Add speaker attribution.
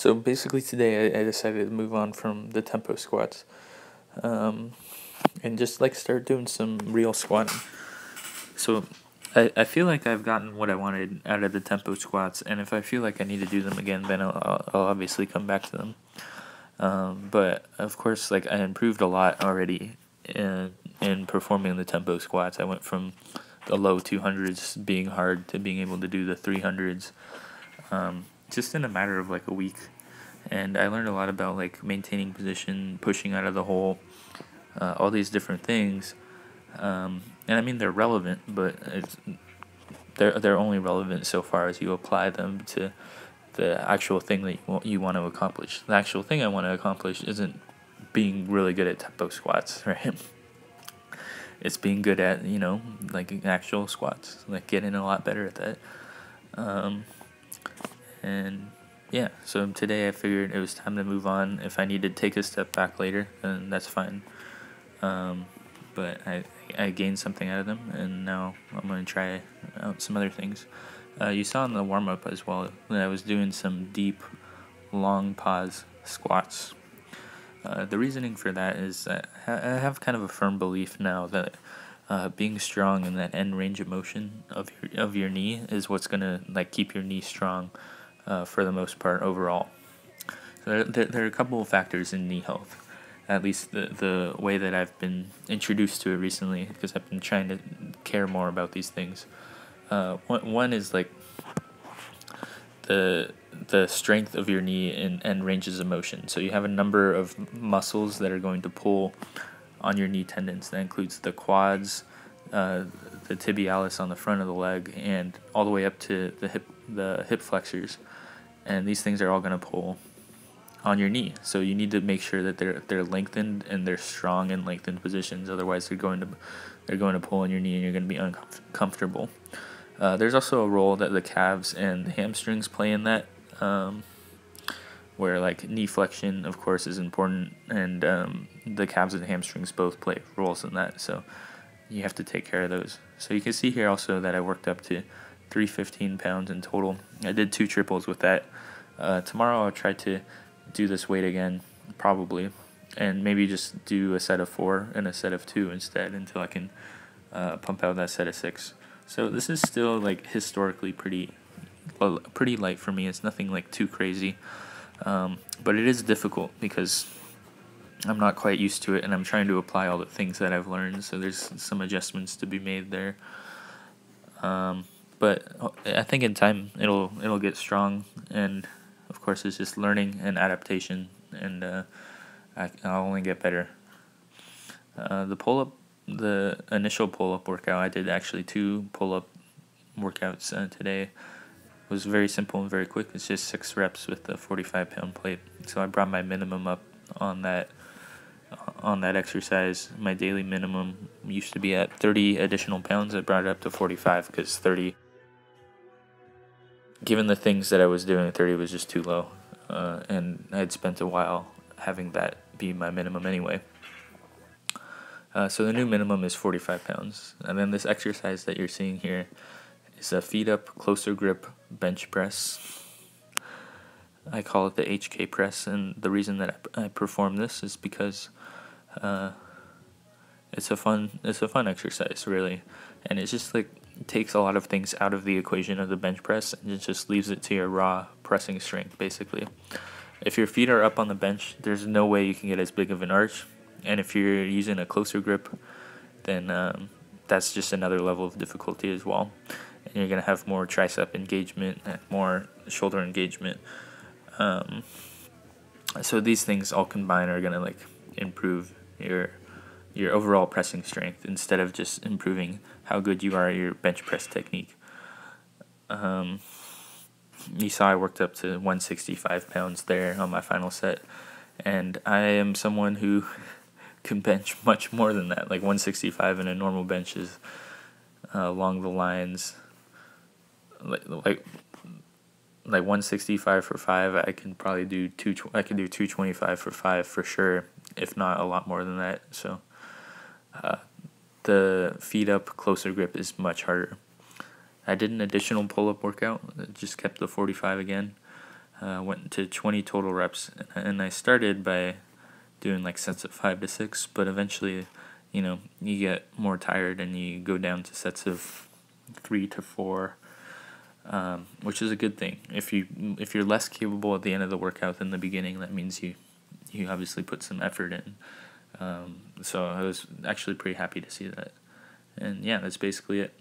Speaker 1: So basically today I decided to move on from the tempo squats, um, and just like start doing some real squatting. So I feel like I've gotten what I wanted out of the tempo squats, and if I feel like I need to do them again, then I'll obviously come back to them. But of course, like I improved a lot already in performing the tempo squats. I went from the low 200s being hard to being able to do the 300s, just in a matter of like a week. And I learned a lot about like maintaining position, pushing out of the hole, all these different things. And I mean they're relevant, but they're only relevant so far as you apply them to the actual thing that you want to accomplish. The actual thing I want to accomplish isn't being really good at tempo squats, right? It's being good at, like actual squats, like getting a lot better at that. And yeah, so today I figured it was time to move on. If I need to take a step back later, then that's fine. But I gained something out of them, and now I'm going to try out some other things. You saw in the warm-up as well that I was doing some deep, long pause squats. The reasoning for that is that I have kind of a firm belief now that being strong in that end range of motion of your knee is what's gonna like keep your knee strong for the most part overall. So there are a couple of factors in knee health, at least the way that I've been introduced to it recently, because I've been trying to care more about these things. One is like the strength of your knee and ranges of motion. So you have a number of muscles that are going to pull on your knee tendons. That includes the quads, the tibialis on the front of the leg, and all the way up to the hip flexors. And these things are all going to pull on your knee. So you need to make sure that they're lengthened and they're strong in lengthened positions. Otherwise, they're going to pull on your knee and you're going to be uncomfortable. There's also a role that the calves and the hamstrings play in that, where like knee flexion, of course, is important, and the calves and hamstrings both play roles in that. So you have to take care of those. So you can see here also that I worked up to 315 pounds in total. I did 2 triples with that. Tomorrow I'll try to do this weight again, probably, and maybe just do a set of 4 and a set of 2 instead until I can pump out that set of 6. So this is still like historically pretty light for me. It's nothing like too crazy, but it is difficult because I'm not quite used to it, and I'm trying to apply all the things that I've learned. So there's some adjustments to be made there. But I think in time it'll get strong, and of course it's just learning and adaptation, and I'll only get better. The initial pull-up workout, I did actually 2 pull-up workouts today. It was very simple and very quick. It's just 6 reps with the 45-pound plate. So I brought my minimum up on that exercise. My daily minimum used to be at 30 additional pounds. I brought it up to 45 because 30, given the things that I was doing, 30 was just too low. And I had spent a while having that be my minimum anyway. So the new minimum is 45 pounds. And then this exercise that you're seeing here is a feet up, closer grip bench press. I call it the HK press, and the reason that I perform this is because it's a fun exercise, really. And it's just like it takes a lot of things out of the equation of the bench press, and it just leaves it to your raw pressing strength, basically. If your feet are up on the bench, there's no way you can get as big of an arch. And if you're using a closer grip, then that's just another level of difficulty as well. And you're going to have more tricep engagement and more shoulder engagement. So these things all combined are going to like improve your overall pressing strength instead of just improving how good you are at your bench press technique. You saw I worked up to 165 pounds there on my final set. And I am someone who can bench much more than that. Like 165 in a normal bench is along the lines like 165 for 5. I can probably do 225 for 5 for sure, if not a lot more than that. So the feet up closer grip is much harder. I did an additional pull-up workout. Just kept the 45 again. went to 20 total reps, and I started by doing like sets of 5 to 6, but eventually, you get more tired and you go down to sets of 3 to 4, which is a good thing. If you're less capable at the end of the workout than the beginning, that means you obviously put some effort in. So I was actually pretty happy to see that. And yeah, that's basically it.